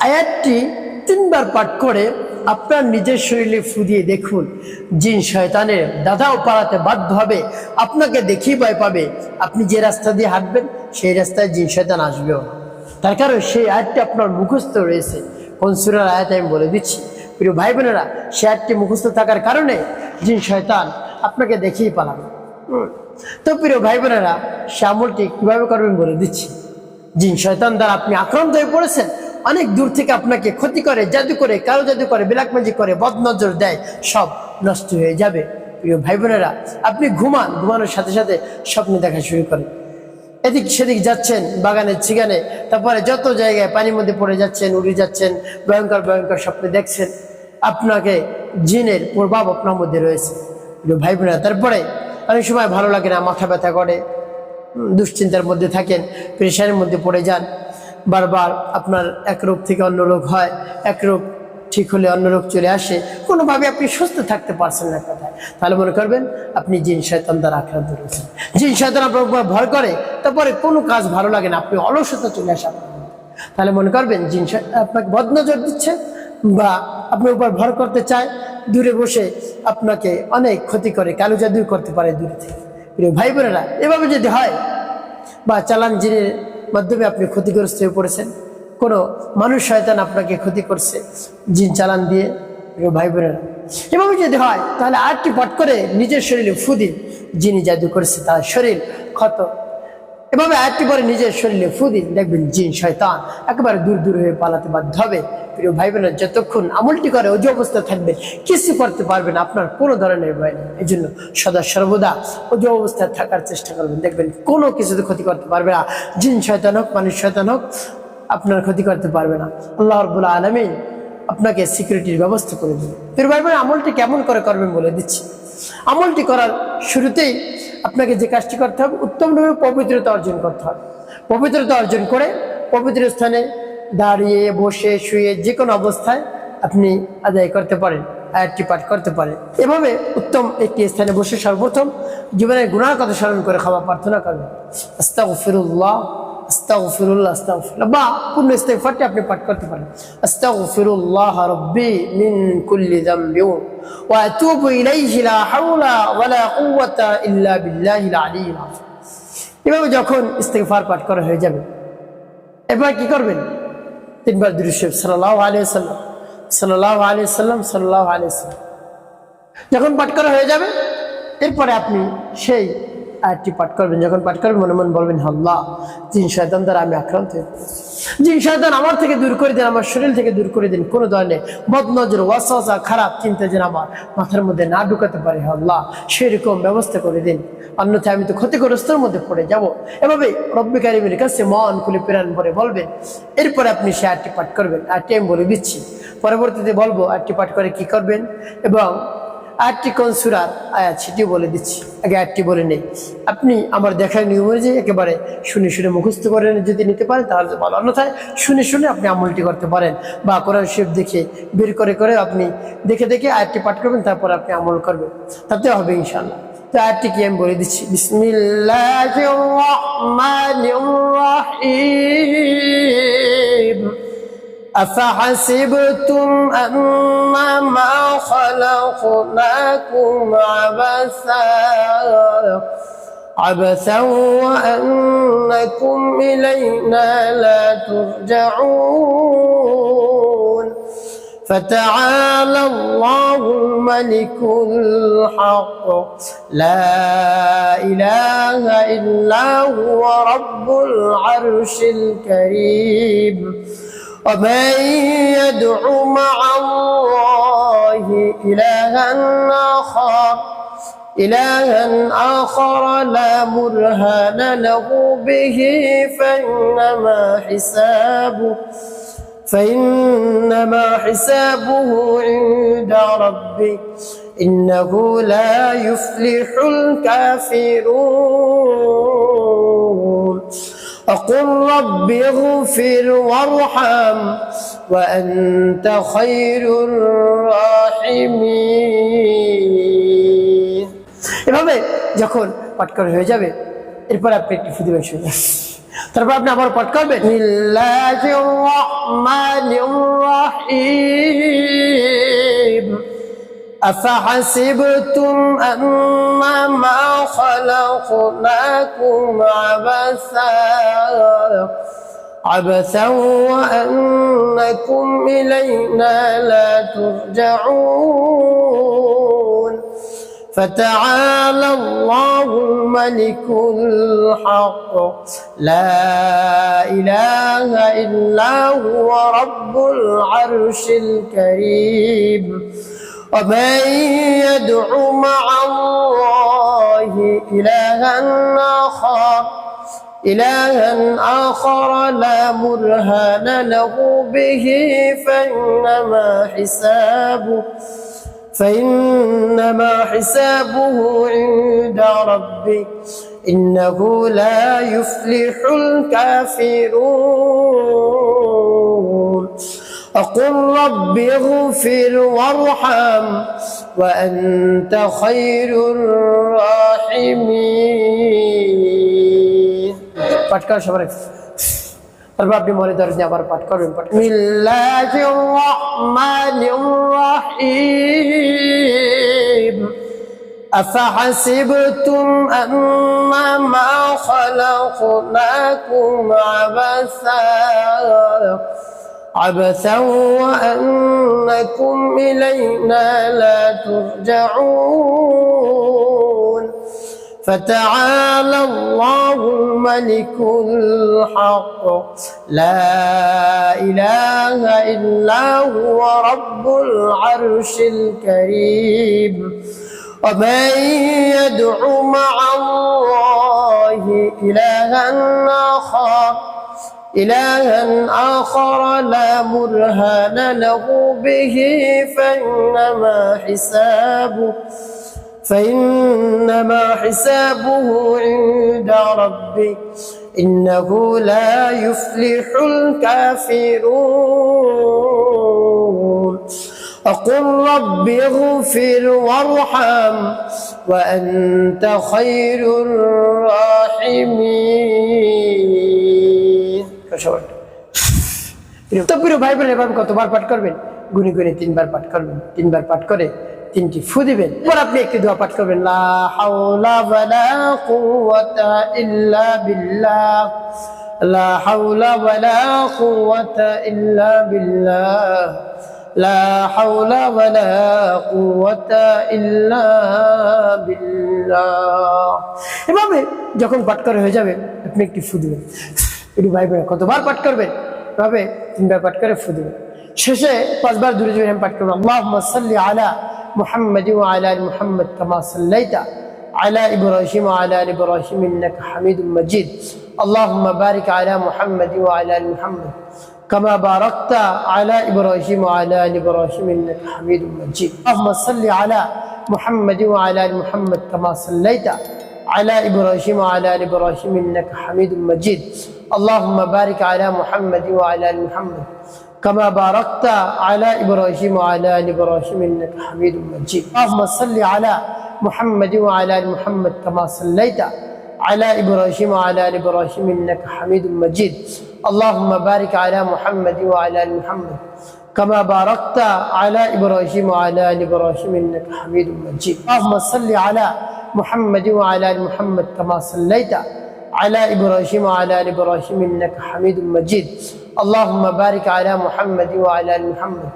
আয়াতটি 3 বার পাঠ করে আপনার নিজের শরীরে ফু দিয়ে দেখুন, জিন শয়তানের দাদাও পালাতে বাধ্য হবে, আপনাকে দেখেই ভয় পাবে। আপনি যে রাস্তা দিয়ে হাঁটবেন সেই রাস্তায় জিন শয়তান আসবেও না। তার কারণ সেই আয়াতটি আপনার মুখস্থ রয়েছে। কোন সূরার আয়াত আমি বলে দিচ্ছি। প্রিয় ভাই বোনেরা, সেই আয়াতটি মুখস্থ থাকার কারণে জিন শয়তান আপনাকে দেখেই পালাবে। তো প্রিয় ভাই বোনেরা, সে আমলটি কিভাবে করবেন বলে দিচ্ছি। জিন শয়তান দ্বারা আপনি আক্রান্ত হয়ে পড়েছেন, অনেক দূর থেকে আপনাকে ক্ষতি করে, জাদু করে, কালো জাদু করে, ব্ল্যাক ম্যাজিক করে, বদনজর দেয়, সব নষ্ট হয়ে যাবে। প্রিয় ভাই বোনেরা, আপনি ঘুমানোর সাথে সাথে স্বপ্ন দেখা শুরু করেন, এদিক সেদিক যাচ্ছেন, বাগানে চিগানে, তারপরে যত জায়গায় পানির মধ্যে পড়ে যাচ্ছেন, উড়ে যাচ্ছেন, ভয়ঙ্কর ভয়ঙ্কর স্বপ্ন দেখছেন, আপনাকে জিনের প্রভাব আপনার মধ্যে রয়েছে। প্রিয় ভাই বোনেরা, তারপরে অনেক সময় ভালো লাগে না, মাথা ব্যথা করে, দুশ্চিন্তার মধ্যে থাকেন, প্রেশারের মধ্যে পড়ে যান, বারবার আপনার এক রোগ থেকে অন্য রোগ হয়, এক রোগ ঠিক হলে অন্য রোগ চলে আসে, কোনোভাবে আপনি সুস্থ থাকতে পারছেন না কথায়, তাহলে মনে করবেন আপনি জিন শয়তান দ্বারা আক্রান্ত রয়েছেন। জিন শয়তান আপনার উপর ভর করে, তারপরে কোনো কাজ ভালো লাগে না, আপনি অলসতা চলে আসে আপনার মধ্যে, তাহলে মনে করবেন জিন আপনাকে বদনজর দিচ্ছে বা আপনার উপর ভর করতে চায়, দূরে বসে আপনাকে অনেক ক্ষতি করে, কালো জাদু করতে পারে দূরে থেকে। প্রিয় ভাই বোনেরা, এভাবে যদি হয় বা চালান জিনের মাধ্যমে আপনি ক্ষতিগ্রস্ত হয়ে পড়েছেন, কোনো মানুষ শয়তান আপনাকে ক্ষতি করছে জিন চালান দিয়ে, প্রিয় ভাই বোনেরা, এভাবে যদি হয় তাহলে আরেকটি পাঠ করে নিজের শরীরে ফু দিন, যিনি জাদু করেছে তার শরীর ক্ষত। এভাবে আরেকটি পরে নিজের শরীরে ফু দিন, দেখবেন জিন শয়তান একেবারে দূর দূর হয়ে পালাতে বাধ্য হবে। প্রিয় ভাই বোনেরা, যতক্ষণ আমলটি করে ওই অবস্থায় থাকবেন, কিছু করতে পারবেন, আপনার কোনো ধরনের ভয় নেই। এই জন্য সদা সর্বদা ওই অবস্থায় থাকার চেষ্টা করবেন, দেখবেন কোনো কিছুতে ক্ষতি করতে পারবে না। জিন শয়তান হোক, মানুষ শয়তান হোক, আপনার ক্ষতি করতে পারবে না। আল্লাহ রাব্বুল আলামিন আপনাকে সিকিউরিটির ব্যবস্থা করে দেবে। প্রিয় ভাই বোনেরা, আমলটি কেমন করে করবেন বলে দিচ্ছি। আমলটি করার শুরুতেই আপনাকে যে কাজটি করতে হবে, উত্তমভাবে পবিত্রতা অর্জন করতে হবে। পবিত্রতা অর্জন করে পবিত্র স্থানে দাঁড়িয়ে, বসে, শুয়ে, যে কোনো অবস্থায় আপনি আদায় করতে পারেন, আয়াতটি পাঠ করতে পারেন। এভাবে উত্তম একটি স্থানে বসে সর্বপ্রথম জীবনের গুনাহের কথা স্মরণ করে ক্ষমা প্রার্থনা করবেন। আস্তাগফিরুল্লাহ, আস্তাগফিরুল্লাহ, আস্তাগফিরুল্লাহ, বা পূর্ণ ইস্তিগফারটি আপনি পাঠ করতে পারেন। আস্তাগফিরুল্লাহ রাব্বি মিন কুল্লি যামবি ওয়া আতুবু ইলাইহি লা হাওলা ওয়া লা কুওয়াতা ইল্লা বিল্লাহিল আলিয়্যিল আযীম। এভাবে যখন ইস্তিগফার পাঠ করা হয়ে যাবে, এবার কি করবেন? 3 বার দুরূদ শরীফ সাল্লাল্লাহু আলাইহি ওয়াসাল্লাম, সাল্লাল্লাহু আলাইহি ওয়াসাল্লাম, সাল্লাল্লাহু আলাইহি ওয়াসাল্লাম যখন পাঠ করা হয়ে যাবে, এরপরে আপনি সেই আয়াতটি পাঠ করবেন। যখন পাঠ করবেন মনে মনে বলবেন, আল্লাহ, জিন শয়তান দ্বারা আমি আক্রান্ত হয়ে পড়েছি, জিন শয়তান আমার থেকে দূর করে দিন, আমার শরীর থেকে দূর করে দিন, কোনো ধরনের বদনজর, ওয়াসওয়াসা, খারাপ চিন্তা যেন আমার মাথার মধ্যে না ঢুকাতে পারে, আল্লাহ সেরকম ব্যবস্থা করে দিন, অন্যথায় আমি তো ক্ষতিগ্রস্তের মধ্যে পড়ে যাব। এভাবে রব্বি কারিমের কাছে মন খুলে প্রাণ ভরে বলবেন। এরপরে আপনি সে আয়াতটি পাঠ করবেন। আয়াতটি আমি বলে দিচ্ছি, পরবর্তীতে বলবো আয়াতটি পাঠ করে কি করবেন এবং আয়াতটি কোন সূরার আয়াত সেটিও বলে দিচ্ছি। আগে আয়াতটি বলে নেই। আপনি আমার দেখার নিয়ম অনুযায়ী একেবারে শুনে শুনে মুখস্থ করে যদি নিতে পারেন তাহলে তো ভালো, অন্যথায় শুনে শুনে আপনি আমলটি করতে পারেন, বা কোরআন শরীফ দেখে বের করে করে আপনি দেখে দেখে আয়াতটি পাঠ করবেন, তারপর আপনি আমল করবেন, তাতে হবে ইনশাআল্লাহ। তো আয়াতটি কি আমি বলে দিচ্ছি। বিসমিল্লাহির রাহমানির রাহিম। أفحسبتم أنما خلقناكم عبثا وأنكم إلينا لا ترجعون فتعالى الله الملك الحق لا إله إلا هو رب العرش الكريم ومن يدع مع الله إلها آخر لا برهان له به فإنما حسابه عند ربه إنه لا يفلح الكافرون وقل رب اغفر وارحم وأنت خير الراحمين। এভাবে যখন পাঠ করা হয়ে যাবে, এরপর আপনি একটু ফু দিবেন, তারপর আপনি আবার পাঠ করবেন। বিসমিল্লাহির রাহমানির أفحسبتم أنما خلقناكم عبثا وأنكم إلينا لا ترجعون فتعالى الله الملك الحق لا إله إلا هو رب العرش الكريم ومن يدع مع الله إلها آخر لا برهان له به فإنما حسابه عند ربه إنه لا يفلح الكافرون وقل رب اغفر وارحم وأنت خير الراحمين পাঠ করা সবাই তারপর আপনি মনে ধরেন আবার পাঠ করবেন বিসমিল্লাহির রহমানির রহিম أفحسبتم أنما خلقناكم عبثا وأنكم إلينا لا ترجعون فتعالى الله الملك الحق لا إله إلا هو رب العرش الكريم ومن يدع مع الله إلها آخر لا برهان له به فإنما حسابه عند ربه إنه لا يفلح الكافرون وقل رب اغفر وارحم وأنت خير الراحمين তো প্রিয় ভাই বোন এভাবে কতবার পাঠ করবেন গুনি গুনি 3 বার পাঠ করবেন 3 বার পাঠ করে 3টি ফু দিবেন পর আপনি একটি দোয়া পাঠ করবেন লা হাওলা ওয়ালা কুওয়াতা ইল্লা বিল্লাহ লা হাওলা ওয়ালা কুওয়াতা ইল্লা বিল্লাহ লা হাওলা ওয়ালা কুওয়াতা ইল্লা বিল্লাহ এভাবে যখন পাঠ করা হয়ে যাবে আপনি একটি ফু দিবেন এটি ভাই বোন কতবার পাঠ করবেন এভাবে 3 বার পাঠ করে ফু দিবেন শেষে 5 বার দুরূদ ইব্রাহিম পাঠ করবেন আল্লাহুম্মা সাল্লি আলা محمد وعلى ال محمد كما صليت على إبراهيم وعلى آل إبراهيم إنك حميد مجيد اللهم بارك على محمد وعلى آل محمد كما باركت على إبراهيم وعلى آل إبراهيم إنك حميد مجيد اللهم صل على محمد وعلى آل محمد كما صليت على إبراهيم وعلى آل إبراهيم إنك حميد مجيد اللهم بارك على محمد وعلى آل محمد كما باركت على إبراهيم وعلى آل إبراهيم إنك حميد مجيد اللهم صل على محمد وعلى آل محمد كما صليت على إبراهيم وعلى آل إبراهيم إنك حميد مجيد اللهم بارك على محمد وعلى آل محمد كما باركت على إبراهيم وعلى آل إبراهيم إنك حميد مجيد اللهم صل على محمد وعلى آل محمد كما صليت على إبراهيم وعلى آل إبراهيم إنك حميد مجيد اللهم بارك على محمد وعلى آل محمد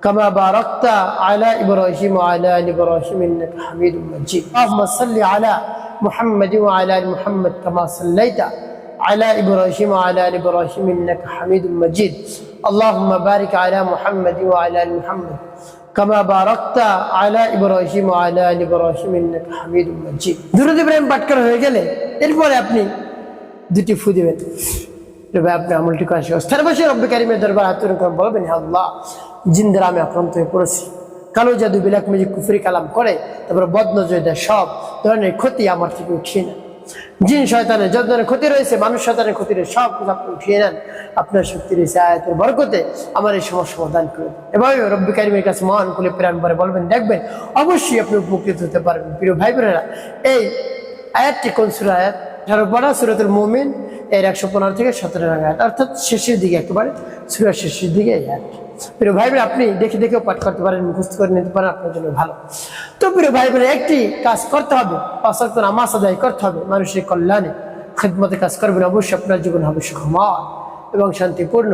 كما باركت على إبراهيم وعلى آل إبراهيم إنك حميد مجيد اللهم صل على محمد وعلى آل محمد كما صليت على إبراهيم وعلى آل إبراهيم إنك حميد مجيد اللهم بارك على محمد وعلى آل محمد كما باركت على إبراهيم وعلى آل إبراهيم إنك حميد مجيد দুরূদ ইব্রাহিম পাঠ করা হয়ে গেলে এরপরে আপনি দুটি ফু দিবেন এভাবে আপনি আমলটি করা শেষ অবস্থায় বসে রব্বে কারিমের দরবারে আত্মরণ করে বলবেন হে আল্লাহ জিনদের আমি আক্রান্ত হয়ে পড়েছি কালো জাদু বিলাক ম্যাজিক কুফরি কালাম করে তারপরে বদনজর দেয় সব ধরনের ক্ষতি আমার থেকে উঠিয়ে নেন জিন শয়তানের যত ধরনের ক্ষতি রয়েছে মানুষ শয়তানের ক্ষতি রয়েছে সব কিছু আপনি উঠিয়ে নেন আপনার শক্তি রয়েছে আয়াতের বরকতে আমার এই সমস্যা সমাধান করে দেন এভাবে রব্বে কারিমের কাছে মহান কুলে প্রাণ ভরে বলবেন দেখবেন অবশ্যই আপনি উপকৃত হতে পারবেন প্রিয় ভাই বোনেরা এই আয়াতটি কোন সূরা আয়াত যার পড়া সূরাতুল মুমিন এর 115 থেকে 17 আয়াত অর্থাৎ শেষের দিকে একেবারে সূরার শেষের দিকে এই আয়াত প্রিয় ভাই বোন, আপনি দেখে দেখেও পাঠ করতে পারেন, মুখস্থ করে নিতে পারেন, আপনার জন্য ভালো। তো প্রিয় ভাই বোন, একটি কাজ করতে হবে, 5 ওয়াক্ত নামাজ আদায় করতে হবে, মানুষের কল্যাণে খেদমতে কাজ করবেন, অবশ্যই আপনার জীবন হবে সুখময় এবং শান্তিপূর্ণ।